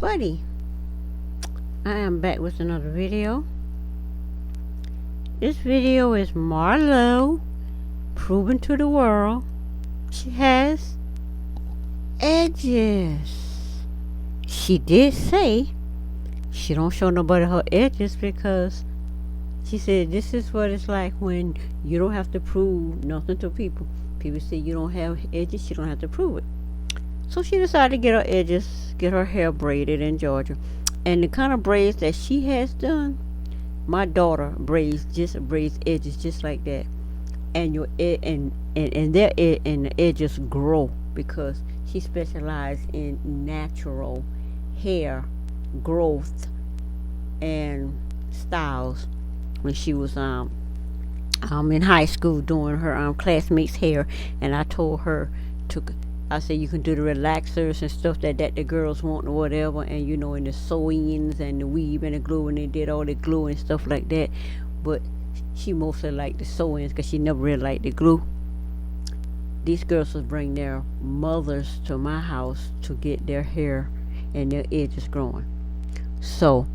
Buddy, I am back with another video. This video is Marlo proving to the world she has edges. She did say she don't show nobody her edges because she said this is what it's like when you don't have to prove nothing to people. People say you don't have edges, you don't have to prove it. So she decided to get her edges, get her hair braided in Georgia. And the kind of braids that she has done, my daughter braids edges just like that. And your and the edges grow because she specialized in natural hair growth and styles when she was in high school doing her classmates' hair, and I told her to. I said you can do the relaxers and stuff that the girls want or whatever, and and the sew-ins and the weave and the glue, and they did all the glue and stuff like that. But she mostly liked the sew-ins because she never really liked the glue. These girls would bring their mothers to my house to get their hair and their edges growing. So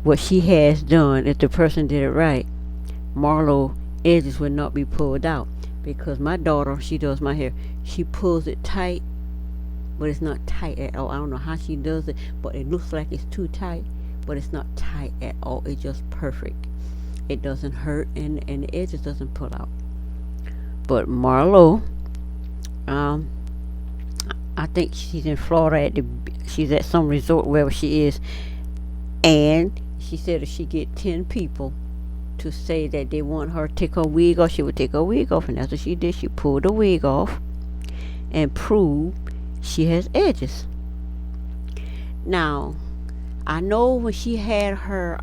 what she has done, if the person did it right, Marlo edges would not be pulled out because my daughter, she does my hair. She pulls it tight, but it's not tight at all. I don't know how she does it, but it looks like it's too tight, but it's not tight at all. It's just perfect. It doesn't hurt, and the edges doesn't pull out. But Marlo, um, I think she's in Florida she's at some resort wherever she is, and she said if she get 10 people to say that they want her to take her wig off, she would take her wig off, and that's what she did. She pulled the wig off and proved she has edges. Now, I know when she had her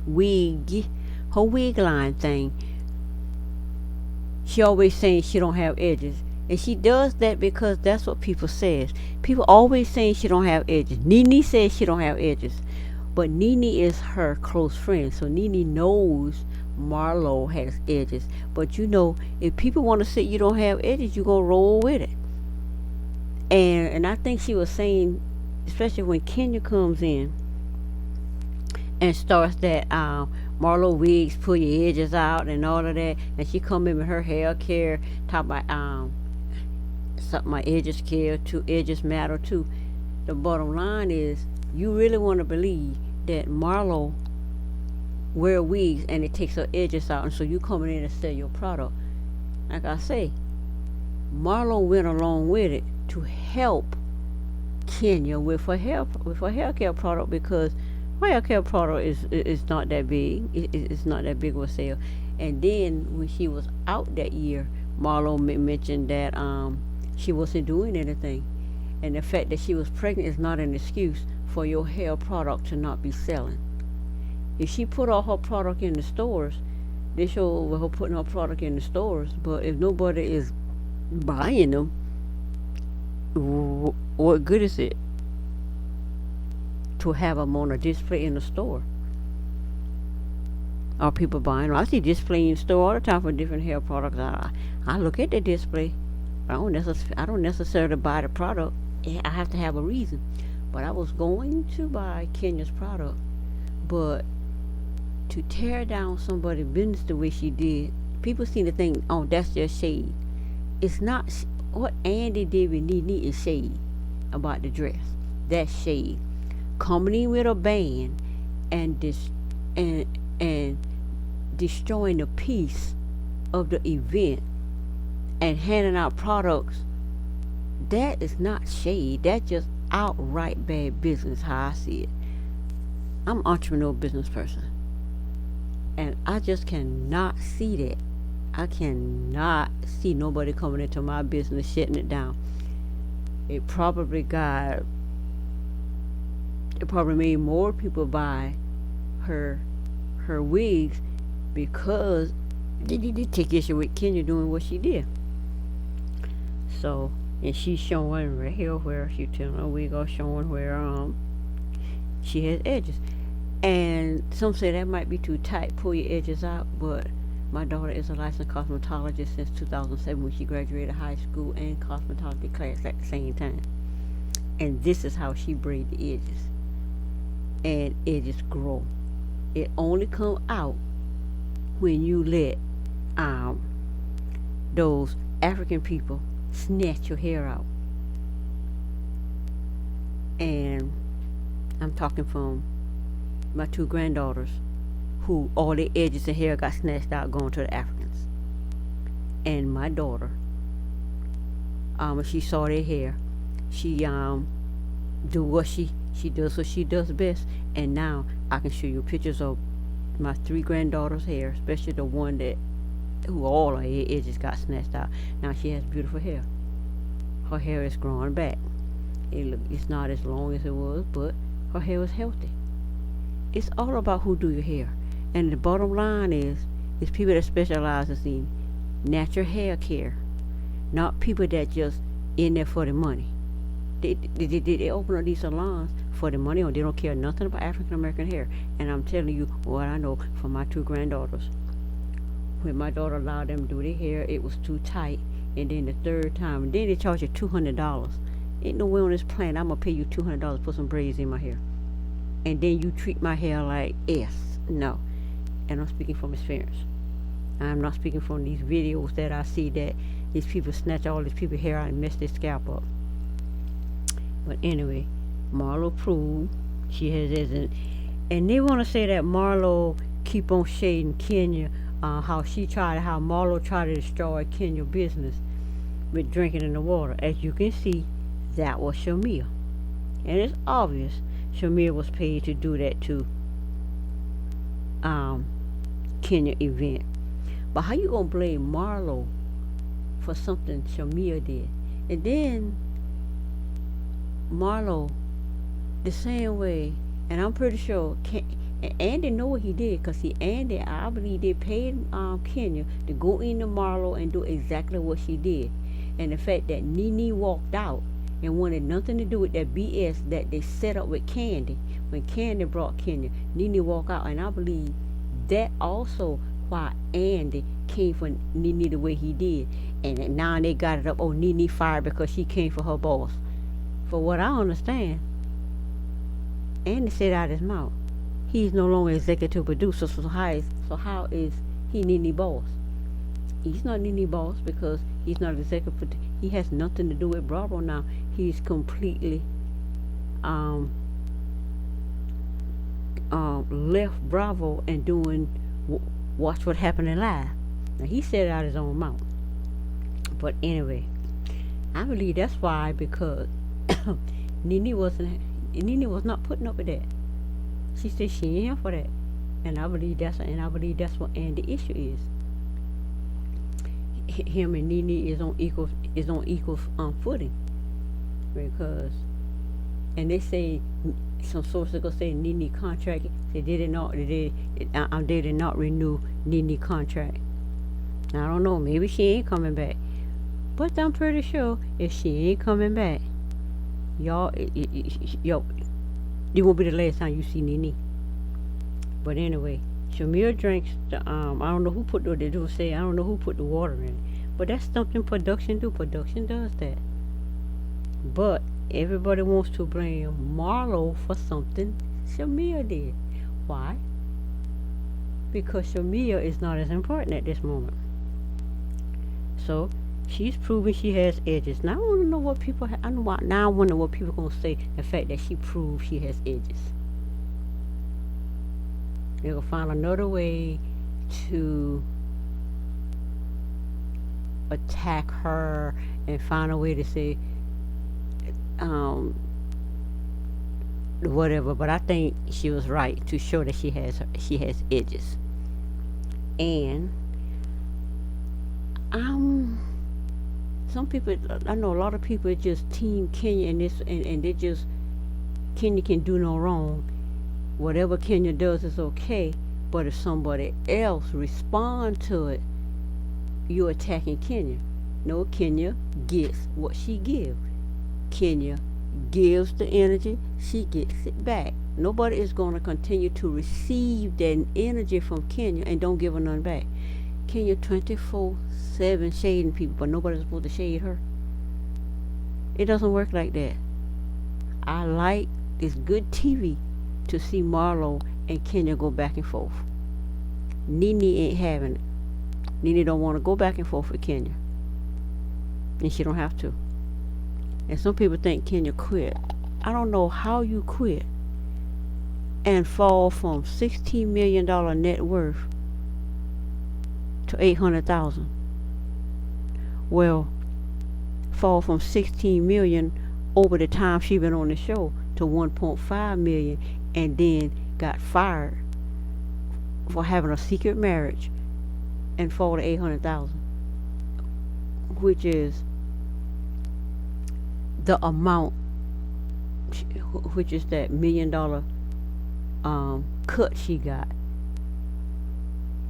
wig, her wig line thing, she always saying she don't have edges. And she does that because that's what people says. People always saying she don't have edges. Nene says she don't have edges. But Nene is her close friend, so Nene knows Marlo has edges. But if people want to say you don't have edges, you gonna roll with it. And I think she was saying, especially when Kenya comes in and starts that Marlo wigs pull your edges out and all of that, and she come in with her hair care, talk about something my edges care too, edges matter too. The bottom line is you really want to believe that Marlo wear wigs and it takes her edges out, and so you coming in and sell your product. Like I say, Marlo went along with it to help Kenya with her hair care product because her hair care product is not that big. It's not that big of a sale. And then when she was out that year, Marlo mentioned that she wasn't doing anything. And the fact that she was pregnant is not an excuse for your hair product to not be selling. If she put all her product in the stores, they show her putting her product in the stores, but if nobody is buying them, what good is it to have them on a display in the store? Are people buying them? I see display in the store all the time for different hair products. I look at the display, but I don't necessarily buy the product. I have to have a reason. But I was going to buy Kenya's product, but to tear down somebody's business the way she did, people seem to think, oh, that's just shade. It's not. What Andy did with Nene is shade about the dress. That's shade. Coming in with a band and and destroying the piece of the event and handing out products, that is not shade. That's just outright bad business, how I see it. I'm an entrepreneur business person, and I just cannot see that. I cannot see nobody coming into my business shutting it down. It probably made more people buy her wigs because they did take issue with Kenya doing what she did. So, and she's showing right here where she telling her wig off, showing where she has edges. And some say that might be too tight, pull your edges out, but my daughter is a licensed cosmetologist since 2007 when she graduated high school and cosmetology class at the same time. And this is how she braid the edges. And edges grow. It only come out when you let um, those African people snatch your hair out. And I'm talking from my two granddaughters who all their edges and hair got snatched out going to the Africans. And my daughter, when she saw their hair, she do she does what she does best. And now I can show you pictures of my three granddaughters' hair, especially the one that who all her edges got snatched out. Now she has beautiful hair. Her hair is growing back. It's not as long as it was, but her hair is healthy. It's all about who do your hair. And the bottom line is people that specializes in natural hair care, not people that just in there for the money. They open up these salons for the money, or they don't care nothing about African American hair. And I'm telling you what I know from my two granddaughters. When my daughter allowed them to do their hair, it was too tight. And then the third time, and then they charge you $200. Ain't no way on this planet I'm gonna pay you $200 to put some braids in my hair. And then you treat my hair like S. No. And I'm speaking from experience. I'm not speaking from these videos that I see that these people snatch all these people's hair out and mess their scalp up. But anyway, Marlo proved she has isn't. And they want to say that Marlo keep on shading Kenya, how Marlo tried to destroy Kenya business with drinking in the water. As you can see, that was Shamia. And it's obvious Shamia was paid to do that to Kenya event. But how you gonna blame Marlo for something Shamia did? And then Marlo, the same way, and I'm pretty sure Andy know what he did, because Andy, I believe they paid Kenya to go into Marlo and do exactly what she did. And the fact that Nene walked out and wanted nothing to do with that BS that they set up with Candy. When Candy brought Kenya, Nene walked out, and I believe that also why Andy came for Nene the way he did. And now they got it up, oh, Nene fired because she came for her boss. For what I understand, Andy said out his mouth, he's no longer executive producer, so how is he Nene boss? He's not Nene boss because he's not executive producer. He has nothing to do with Bravo now. He's completely left Bravo and doing Watch What Happening Live. Now he said it out his own mouth. But anyway, I believe that's why, because Nene was not putting up with that. She said she ain't here for that. And I believe that's what Andy's issue is. Him and Nene is on equal footing, because, and they say some sources gonna say Nene contract. They did not renew Nene contract. I don't know. Maybe she ain't coming back, but I'm pretty sure if she ain't coming back, y'all, it won't be the last time you see Nene. But anyway, Shamir drinks the I don't know who put the, they do say I don't know who put the water in it. But that's something production do. Production does that. But everybody wants to blame Marlo for something Shamir did. Why? Because Shamir is not as important at this moment. So she's proving she has edges. Now I want to know what people. Now I wonder what people are gonna say. The fact that she proved she has edges. They're gonna find another way to attack her and find a way to say whatever. But I think she was right to show that she has edges. And some people, I know a lot of people just team Kenya and this, and they just, Kenya can do no wrong. Whatever Kenya does is okay, but if somebody else respond to it, you're attacking Kenya. No, Kenya gets what she gives. Kenya gives the energy, she gets it back. Nobody is going to continue to receive that energy from Kenya and don't give her none back. Kenya 24/7 shading people, but nobody's supposed to shade her. It doesn't work like that. I like it's good TV to see Marlo and Kenya go back and forth. Nene ain't having it. Nene don't want to go back and forth with Kenya, and she don't have to. And some people think Kenya quit. I don't know how you quit and fall from $16 million net worth to 800,000. Well, fall from 16 million over the time she been on the show to 1.5 million, and then got fired for having a secret marriage and fall to 800,000, which is the amount, which is that $1 million cut she got,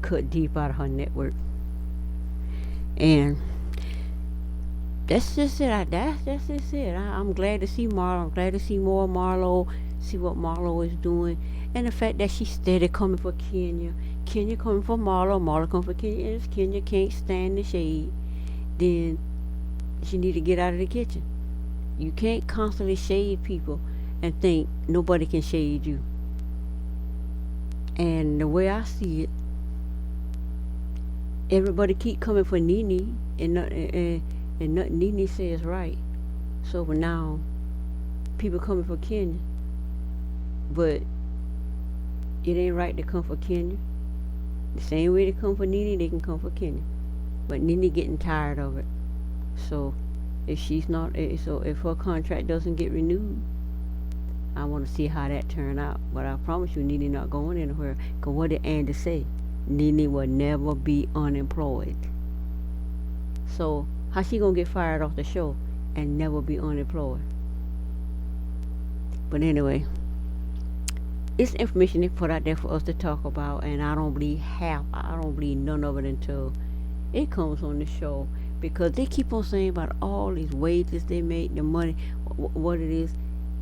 cut deep out of her network. And that's just it. That's just it. I'm glad to see Marlo. I'm glad to see more Marlo. See what Marlo is doing, and the fact that she's steady coming for Kenya. Kenya coming for Marlo. Marlo coming for Kenya. And if Kenya can't stand the shade, then she need to get out of the kitchen. You can't constantly shade people and think nobody can shade you. And the way I see it, everybody keep coming for Nene, and nothing Nene says right. So for now, people coming for Kenya, but it ain't right to come for Kenya. The same way they come for Nene, they can come for Kenya. But Nene getting tired of it. So if she's not, so if her contract doesn't get renewed, I want to see how that turn out. But I promise you, Nene not going anywhere. Cause what did Andy say? Nene will never be unemployed. So how she gonna get fired off the show and never be unemployed? But anyway, it's information they put out there for us to talk about, and I don't believe none of it until it comes on the show, because they keep on saying about all these wages they make, the money, what it is,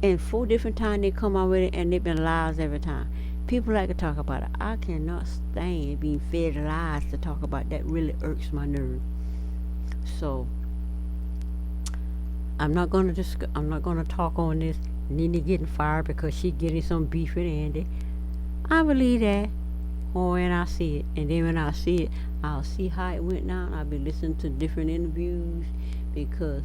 and 4 different times they come out with it, and they've been lies every time. People like to talk about it. I cannot stand being fed lies to talk about. That really irks my nerve. So I'm not gonna talk on this Nene getting fired because she getting some beef with Andy. I believe that when I see it, and then when I see it, I'll see how it went down. I'll be listening to different interviews, because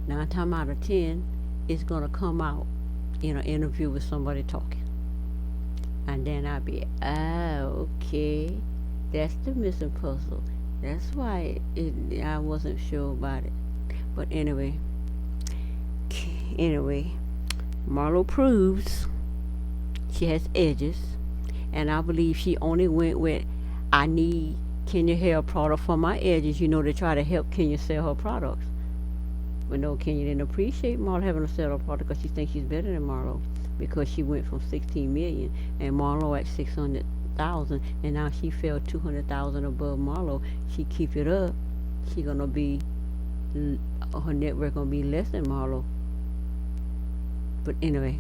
9 times out of 10 it's gonna come out in an interview with somebody talking, and then I'll be, okay, that's the missing puzzle. That's why I wasn't sure about it. But anyway, Marlo proves she has edges, and I believe she only went with, I need Kenya hair product for my edges, to try to help Kenya sell her products. But no, Kenya didn't appreciate Marlo having to sell her product, because she thinks she's better than Marlo, because she went from 16 million and Marlo at 600,000, and now she fell 200,000 above Marlo. She keep it up, she gonna be, her network gonna be less than Marlo. But anyway,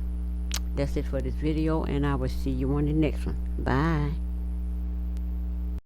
that's it for this video, and I will see you on the next one. Bye.